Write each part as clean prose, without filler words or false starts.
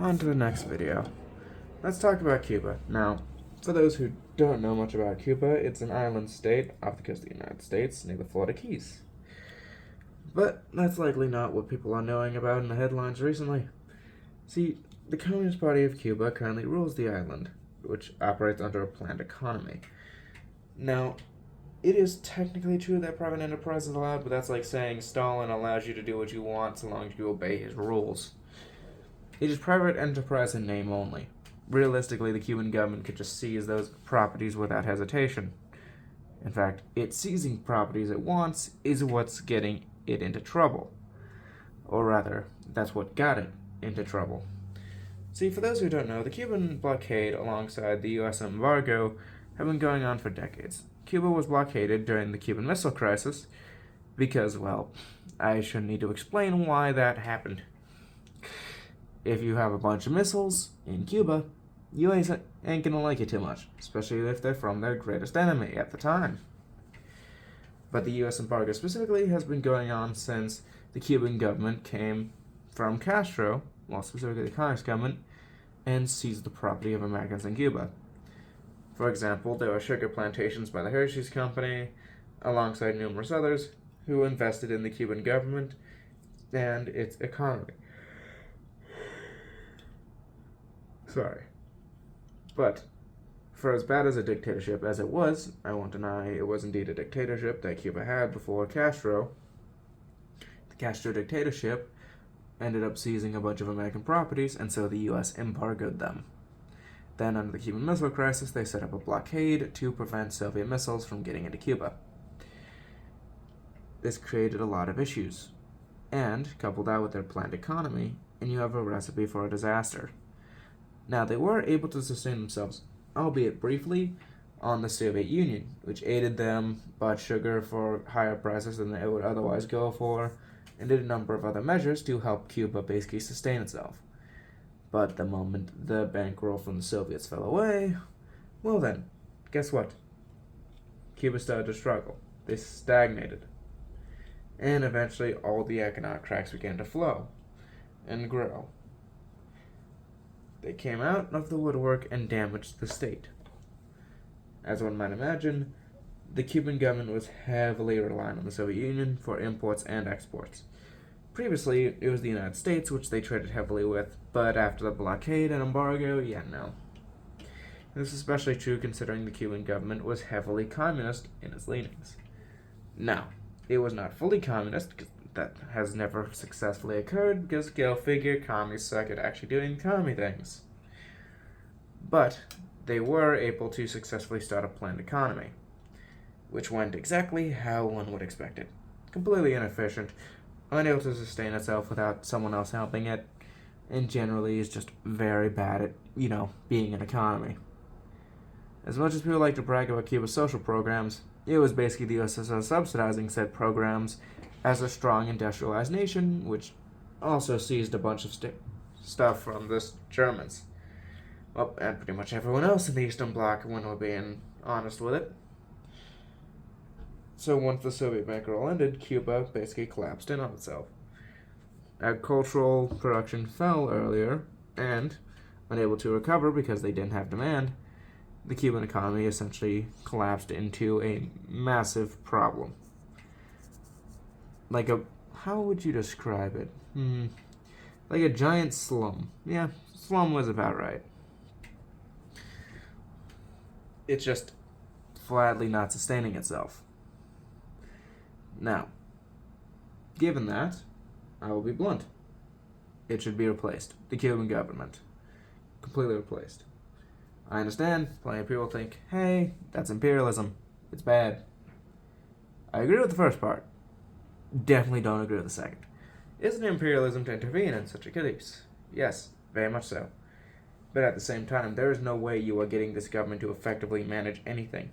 On to the next video. Let's talk about Cuba. Now, for those who don't know much about Cuba, it's an island state off the coast of the United States near the Florida Keys. But that's likely not what people are knowing about in the headlines recently. See, the Communist Party of Cuba currently rules the island, which operates under a planned economy. Now, it is technically true that private enterprise is allowed, but that's like saying Stalin allows you to do what you want so long as you obey his rules. It is private enterprise in name only. Realistically, the Cuban government could just seize those properties without hesitation. In fact, it seizing properties it wants is what's getting it into trouble. Or rather, that's what got it into trouble. See, for those who don't know, the Cuban blockade alongside the US embargo have been going on for decades. Cuba was blockaded during the Cuban Missile Crisis because, well, I shouldn't need to explain why that happened. If you have a bunch of missiles in Cuba, you ain't gonna like it too much, especially if they're from their greatest enemy at the time. But the US embargo specifically has been going on since the Cuban government came from Castro, well, specifically the communist government, and seized the property of Americans in Cuba. For example, there were sugar plantations by the Hershey's Company, alongside numerous others, who invested in the Cuban government and its economy. Sorry. But, for as bad as a dictatorship as it was, I won't deny it was indeed a dictatorship that Cuba had before Castro. The Castro dictatorship ended up seizing a bunch of American properties, and so the US embargoed them. Then, under the Cuban Missile Crisis, they set up a blockade to prevent Soviet missiles from getting into Cuba. This created a lot of issues, and, coupled that with their planned economy, and you have a recipe for a disaster. Now, they were able to sustain themselves, albeit briefly, on the Soviet Union, which aided them, bought sugar for higher prices than they would otherwise go for, and did a number of other measures to help Cuba basically sustain itself. But the moment the bankroll from the Soviets fell away, well then, guess what? Cuba started to struggle. They stagnated. And eventually all the economic cracks began to flow and grow. They came out of the woodwork and damaged the state. As one might imagine, the Cuban government was heavily reliant on the Soviet Union for imports and exports. Previously, it was the United States, which they traded heavily with, but after the blockade and embargo, no. This is especially true considering the Cuban government was heavily communist in its leanings. Now, it was not fully communist, because that has never successfully occurred, because go figure, commies suck at actually doing commie things. But they were able to successfully start a planned economy, which went exactly how one would expect it. Completely inefficient, unable to sustain itself without someone else helping it, and generally is just very bad at, being an economy. As much as people like to brag about Cuba's social programs, it was basically the USSR subsidizing said programs as a strong industrialized nation, which also seized a bunch of stuff from the Germans. Well, and pretty much everyone else in the Eastern Bloc when we're being honest with it. So once the Soviet bankroll ended, Cuba basically collapsed in on itself. Agricultural production fell earlier, and, unable to recover because they didn't have demand, the Cuban economy essentially collapsed into a massive problem. How would you describe it? Like a giant slum. Yeah, slum was about right. It's just flatly not sustaining itself. Now, given that, I will be blunt. It should be replaced. The Cuban government. Completely replaced. I understand, plenty of people think, hey, that's imperialism. It's bad. I agree with the first part. Definitely don't agree with the second. Isn't it imperialism to intervene in such a case? Yes, very much so. But at the same time, there is no way you are getting this government to effectively manage anything.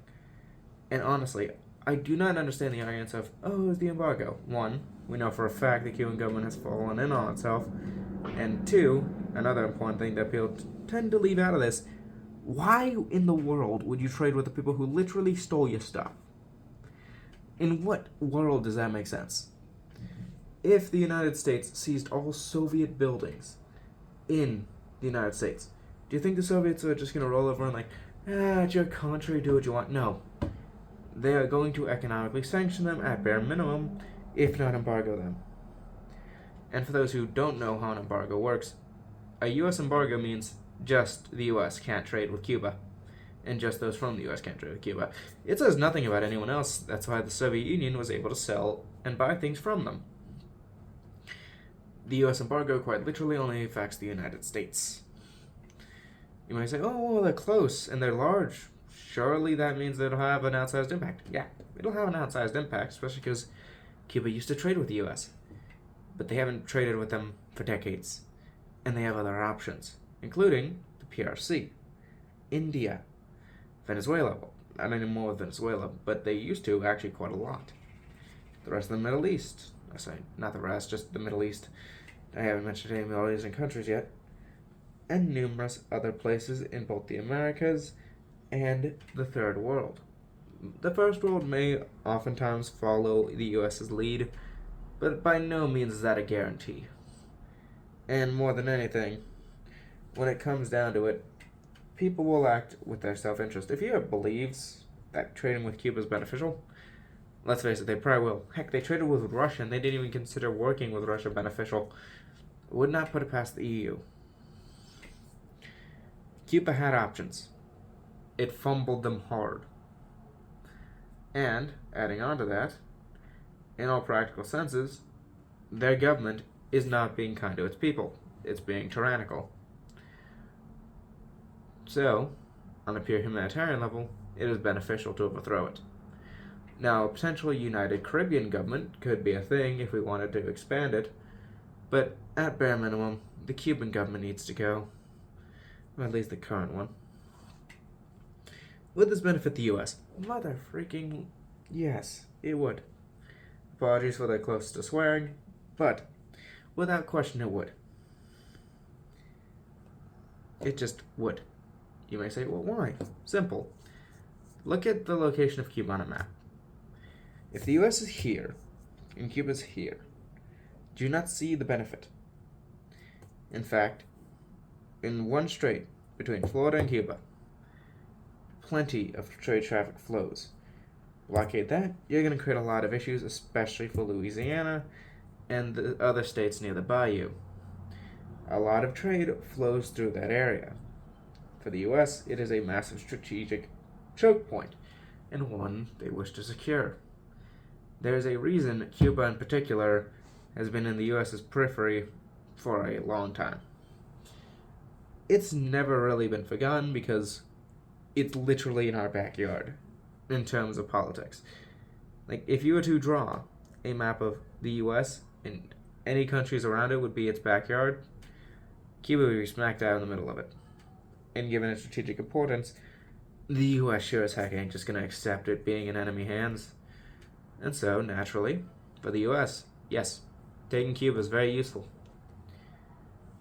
And honestly, I do not understand the arguments of, it's the embargo. One, we know for a fact the Cuban government has fallen in on itself. And two, another important thing that people tend to leave out of this, why in the world would you trade with the people who literally stole your stuff? In what world does that make sense? If the United States seized all Soviet buildings in the United States. Do you think the Soviets are just going to roll over and it's your country, do what you want? No. They are going to economically sanction them at bare minimum, if not embargo them. And for those who don't know how an embargo works, a U.S. embargo means just the U.S. can't trade with Cuba, and just those from the U.S. can't trade with Cuba. It says nothing about anyone else. That's why the Soviet Union was able to sell and buy things from them. The U.S. embargo quite literally only affects the United States. You might say, oh, well, they're close and they're large. Surely that means it'll have an outsized impact. Yeah, it'll have an outsized impact, especially because Cuba used to trade with the U.S., but they haven't traded with them for decades, and they have other options, including the PRC, India, Venezuela. Well, not anymore with Venezuela, but they used to actually quite a lot. The rest of the Middle East. Sorry, not the rest, just the Middle East. I haven't mentioned any Middle Eastern countries yet. And numerous other places in both the Americas and the Third World. The First World may oftentimes follow the U.S.'s lead, but by no means is that a guarantee. And more than anything, when it comes down to it, people will act with their self-interest. If you believes that trading with Cuba is beneficial, let's face it, they probably will. Heck, they traded with Russia, and they didn't even consider working with Russia beneficial. Would not put it past the EU. Cuba had options. It fumbled them hard. And, adding on to that, in all practical senses, their government is not being kind to its people. It's being tyrannical. So, on a pure humanitarian level, it is beneficial to overthrow it. Now, a potential united Caribbean government could be a thing if we wanted to expand it, but at bare minimum, the Cuban government needs to go. Or at least the current one. Would this benefit the U.S.? Mother freaking yes, it would. Apologies for the close to swearing, but without question it would. It just would. You may say, well, why? Simple. Look at the location of Cuba on a map. If the U.S. is here, and Cuba's here, do you not see the benefit? In fact, in one strait between Florida and Cuba, plenty of trade traffic flows. Blockade that, you're going to create a lot of issues, especially for Louisiana and the other states near the bayou. A lot of trade flows through that area. For the U.S., it is a massive strategic choke point, and one they wish to secure. There is a reason Cuba in particular has been in the U.S.'s periphery for a long time. It's never really been forgotten because it's literally in our backyard in terms of politics. If you were to draw a map of the U.S. and any countries around it would be its backyard, Cuba would be smack dab in the middle of it. And given its strategic importance, the U.S. sure as heck ain't just going to accept it being in enemy hands. And so, naturally, for the U.S., yes, taking Cuba is very useful.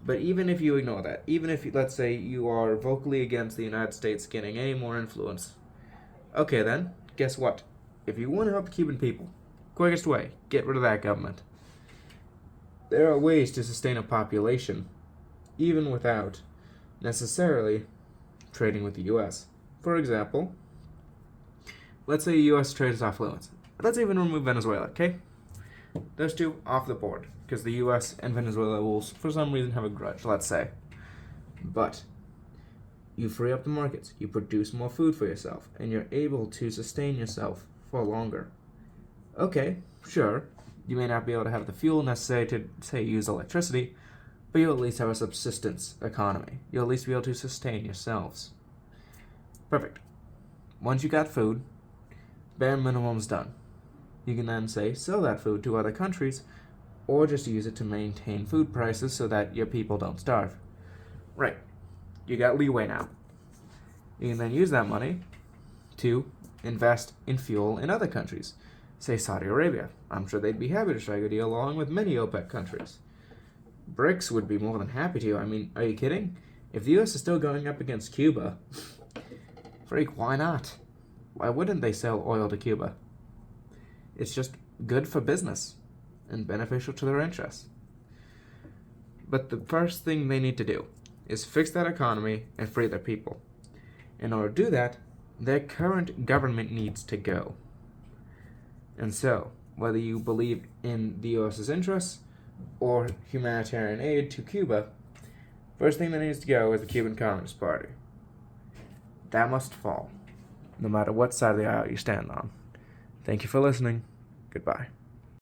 But even if you ignore that, even if, let's say, you are vocally against the United States getting any more influence, okay then, guess what? If you want to help the Cuban people, quickest way, get rid of that government. There are ways to sustain a population, even without necessarily trading with the U.S. For example, let's say the U.S. trades off limits. Let's even remove Venezuela, okay? Those two off the board, because the U.S. and Venezuela will, for some reason, have a grudge, let's say. But you free up the markets, you produce more food for yourself, and you're able to sustain yourself for longer. Okay, sure, you may not be able to have the fuel necessary to, say, use electricity, but you'll at least have a subsistence economy. You'll at least be able to sustain yourselves. Perfect. Once you got food, bare minimum's done. You can then, say, sell that food to other countries, or just use it to maintain food prices so that your people don't starve. Right. You got leeway now. You can then use that money to invest in fuel in other countries. Say Saudi Arabia. I'm sure they'd be happy to strike a deal along with many OPEC countries. BRICS would be more than happy to. I mean, are you kidding? If the U.S. is still going up against Cuba, freak, why not? Why wouldn't they sell oil to Cuba? It's just good for business and beneficial to their interests. But the first thing they need to do, is fix that economy and free their people. In order to do that, their current government needs to go. And so, whether you believe in the U.S.'s interests or humanitarian aid to Cuba, first thing that needs to go is the Cuban Communist Party. That must fall, no matter what side of the aisle you stand on. Thank you for listening. Goodbye.